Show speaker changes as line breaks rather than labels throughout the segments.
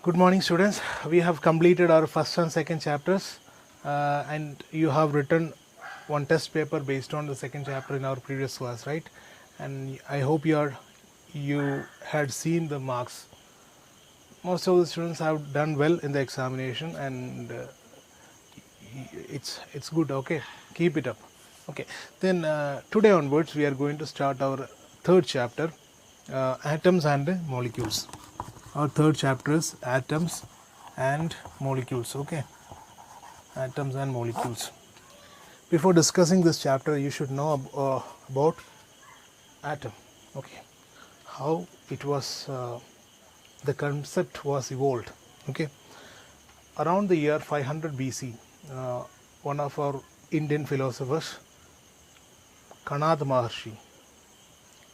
Good morning, students. We have completed our first and second chapters, and you have written one test paper based on the second chapter in our previous class, right? And I hope you had seen the marks. Most of the students have done well in the examination, and it's good. Okay, keep it up. Okay, then today onwards we are going to start our third chapter, atoms and molecules. Our third chapter is atoms and molecules. Okay, atoms and molecules. Before discussing this chapter, you should know about atom. Okay, how it was, the concept was evolved. Okay, around the year 500 BC, one of our Indian philosophers, Kanad Maharshi,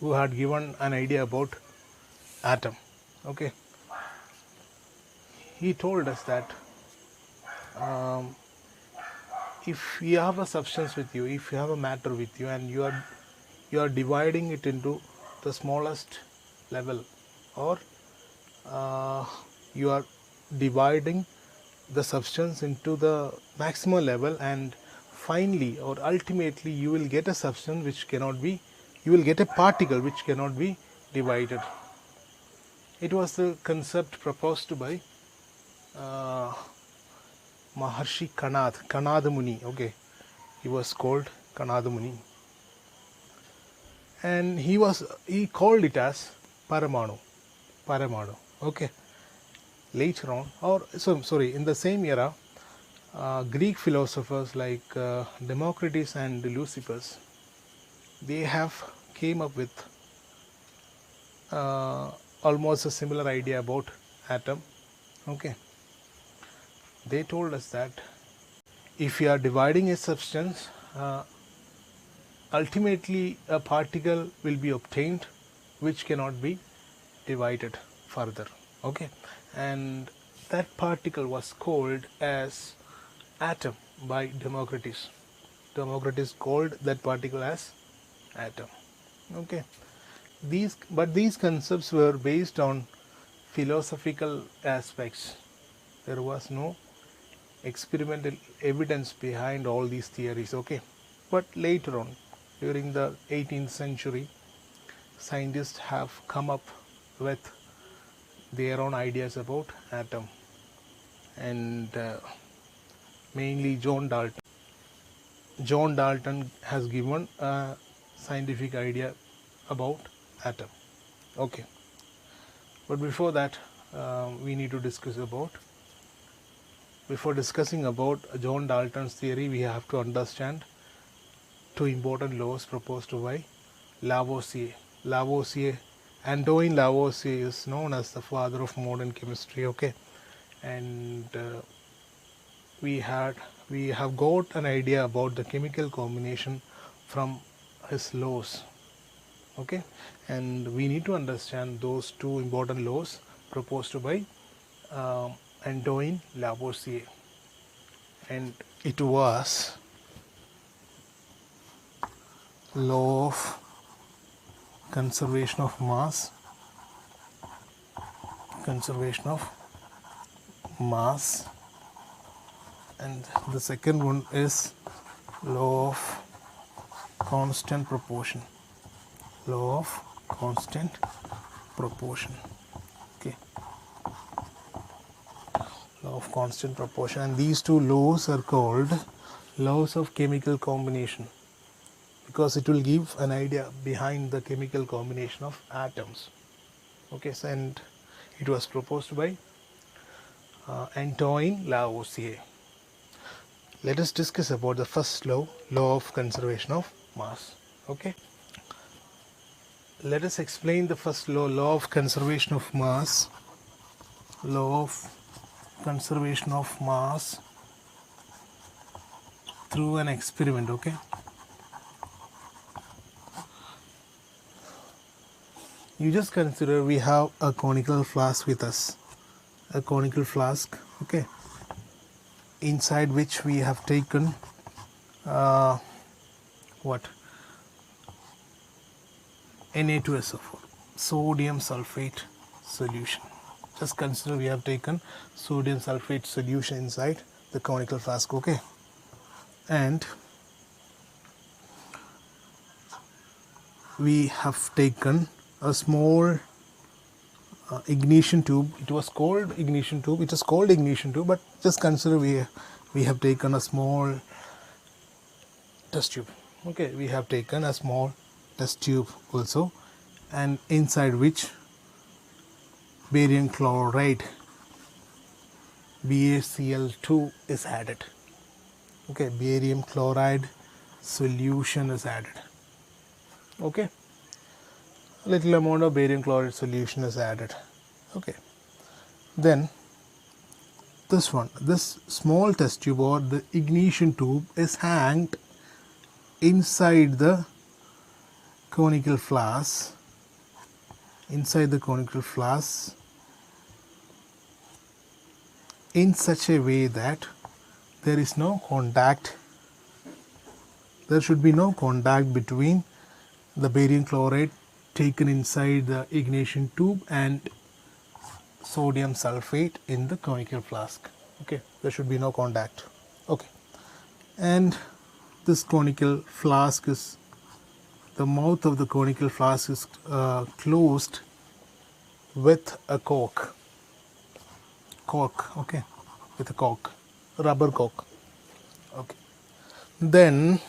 who had given an idea about atom. Okay, he told us that if you have a substance with you, if you have a matter with you, and you are dividing it into the smallest level, or you are dividing the substance into the maximum level, and finally or ultimately you will get a substance which cannot be, you will get a particle which cannot be divided. It was the concept proposed by uh, Maharshi Kanad Muni. Okay, he was called Kanad Muni, and he called it as Paramanu. Okay, later on, or so sorry, in the same era, Greek philosophers like Democritus and Leucippus, they have came up with almost a similar idea about atom. Okay, they told us that if you are dividing a substance, ultimately a particle will be obtained which cannot be divided further. Okay, and that particle was called as atom by Democritus. Democritus called that particle as atom. Okay, these concepts were based on philosophical aspects. There was no experimental evidence behind all these theories. Okay, but later on, during the 18th century, scientists have come up with their own ideas about atom, and mainly John Dalton has given a scientific idea about atom. Okay, but before that, we need to discuss about. Before discussing about John Dalton's theory, we have to understand two important laws proposed by Lavoisier. Antoine Lavoisier is known as the father of modern chemistry. Okay, and we have got an idea about the chemical combination from his laws. Okay, and we need to understand those two important laws proposed by Antoine Lavoisier, and it was law of conservation of mass, and the second one is law of constant proportion. Okay, law of constant proportion, and these two laws are called laws of chemical combination, because it will give an idea behind the chemical combination of atoms. Okay, so, and it was proposed by Antoine Lavoisier. Let us discuss about the first law of conservation of mass. Okay, let us explain the first law of conservation of mass. Law of conservation of mass through an experiment. Okay, you just consider we have a conical flask with us, okay, inside which we have taken what, Na2SO4, sodium sulfate solution. just consider we have taken sodium sulfate solution inside the conical flask, okay, and we have taken a small ignition tube. It was called ignition tube, it is called ignition tube, but just consider we have taken a small test tube, okay, we have taken a small test tube also, and inside which barium chloride BaCl2 is added, okay, barium chloride solution is added, okay, a little amount of barium chloride solution is added, okay. Then this small test tube or the ignition tube is hanged inside the conical flask, in such a way that there is no contact, there should be no contact between the barium chloride taken inside the ignition tube and sodium sulfate in the conical flask, okay, there should be no contact, okay. And this conical flask is, the mouth of the conical flask is closed with a cork, okay, with a cork, rubber cork, okay. Then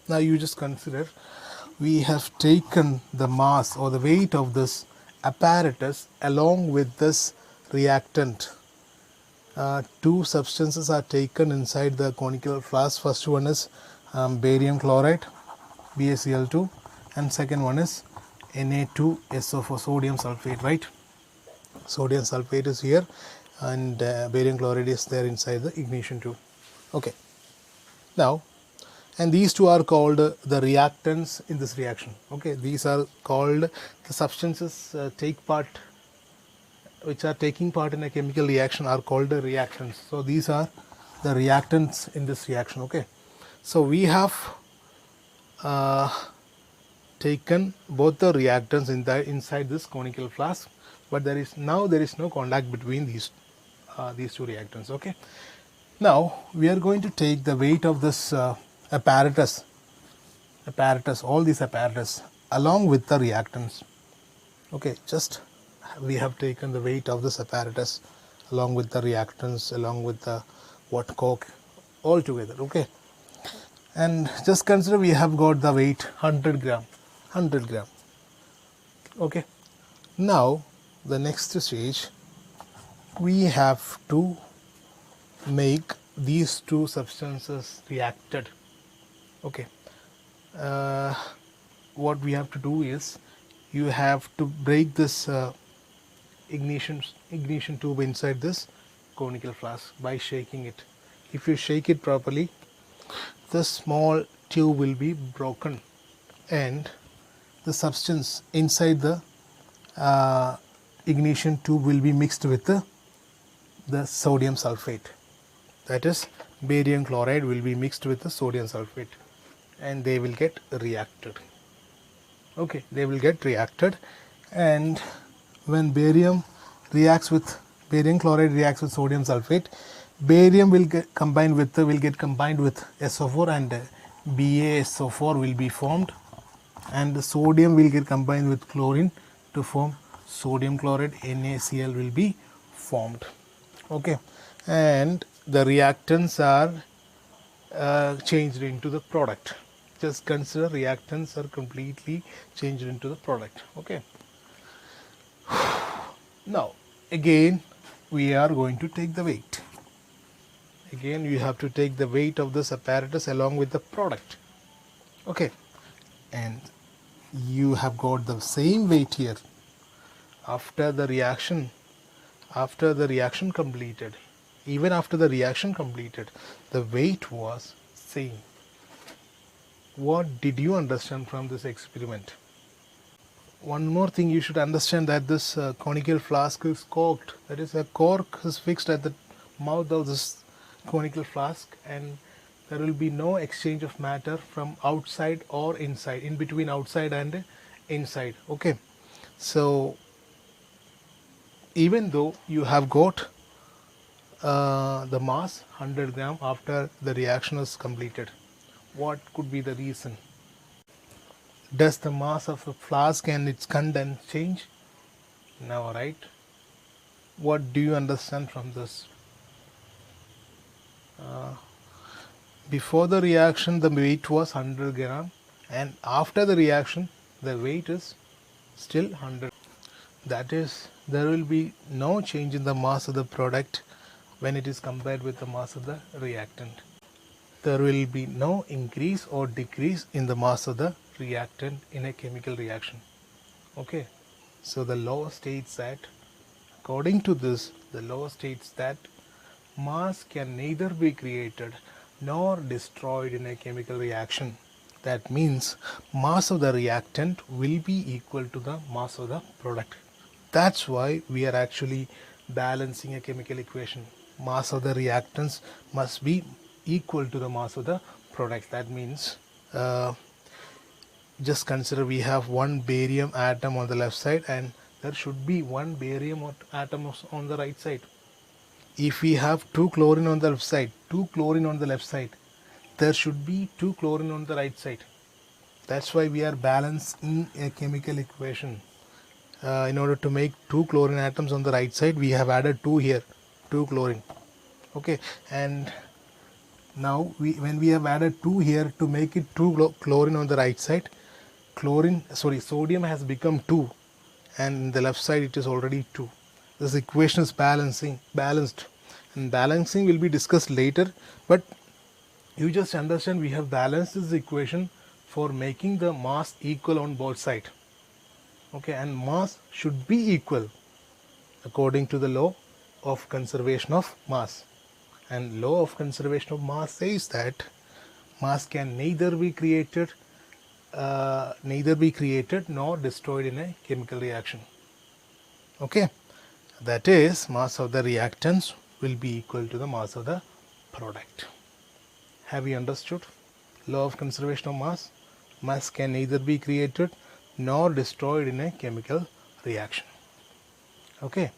now you just consider we have taken the mass or the weight of this apparatus along with this reactant. Two substances are taken inside the conical flask. First one is barium chloride BaCl2, and second one is Na2SO4, sodium sulfate, right? Sodium sulfate is here and barium chloride is there inside the ignition tube, okay. Now, and these two are called the reactants in this reaction, okay, these are called the substances which are taking part in a chemical reaction are called the reactants. So these are the reactants in this reaction, okay. So we have taken both the reactants inside this conical flask, but there is no contact between these two reactants, okay. Now we are going to take the weight of this apparatus, all these apparatus along with the reactants, okay. Just we have taken the weight of this apparatus along with the reactants, along with the what cork, all together, okay. And just consider we have got the weight 100 gram, okay. Now the next stage, we have to make these two substances reacted, okay. What we have to do is you have to break this ignition tube inside this conical flask by shaking it. If you shake it properly, this small tube will be broken and the substance inside the ignition tube will be mixed with the sodium sulfate, that is barium chloride will be mixed with the sodium sulfate and they will get reacted, okay, they will get reacted. And when barium chloride reacts with sodium sulfate, barium will get combined with SO4 and BaSO4 will be formed, and the sodium will get combined with chlorine to form sodium chloride, NaCl will be formed, okay. And the reactants are changed into the product. Just consider reactants are completely changed into the product, okay. Now again we are going to take the weight. Again you have to take the weight of this apparatus along with the product, okay. And you have got the same weight here. After the reaction completed, even after the reaction completed, the weight was same. What did you understand from this experiment? One more thing you should understand, that this conical flask is corked, that is a cork is fixed at the mouth of this conical flask, and there will be no exchange of matter from outside or inside, in between outside and inside, okay. So even though you have got the mass 100 gram after the reaction is completed. What could be the reason? Does the mass of the flask and its content change? No, right? What do you understand from this? Before the reaction the weight was 100 gram, and after the reaction the weight is still 100. That is, there will be no change in the mass of the product when it is compared with the mass of the reactant. There will be no increase or decrease in the mass of the reactant in a chemical reaction. Okay, so the law states that, according to this, the law states that mass can neither be created nor destroyed in a chemical reaction. That means mass of the reactant will be equal to the mass of the product. That's why we are actually balancing a chemical equation. Mass of the reactants must be equal to the mass of the products. That means just consider we have one barium atom on the left side and there should be one barium atom on the right side. If we have 2 chlorine on the left side, 2 chlorine on the left side, there should be 2 chlorine on the right side. That's why we are balancing a chemical equation. In order to make 2 chlorine atoms on the right side, we have added 2 here, 2 chlorine. Okay, and now when we have added 2 here to make it 2 chlorine on the right side, sodium has become 2, and in the left side it is already 2. This equation is balanced, and balancing will be discussed later, but you just understand we have balanced this equation for making the mass equal on both sides. Okay, and mass should be equal according to the law of conservation of mass. And law of conservation of mass says that mass can neither be created nor destroyed in a chemical reaction. Okay, that is, mass of the reactants will be equal to the mass of the product. Have you understood? Law of conservation of mass. Mass can neither be created nor destroyed in a chemical reaction. Okay.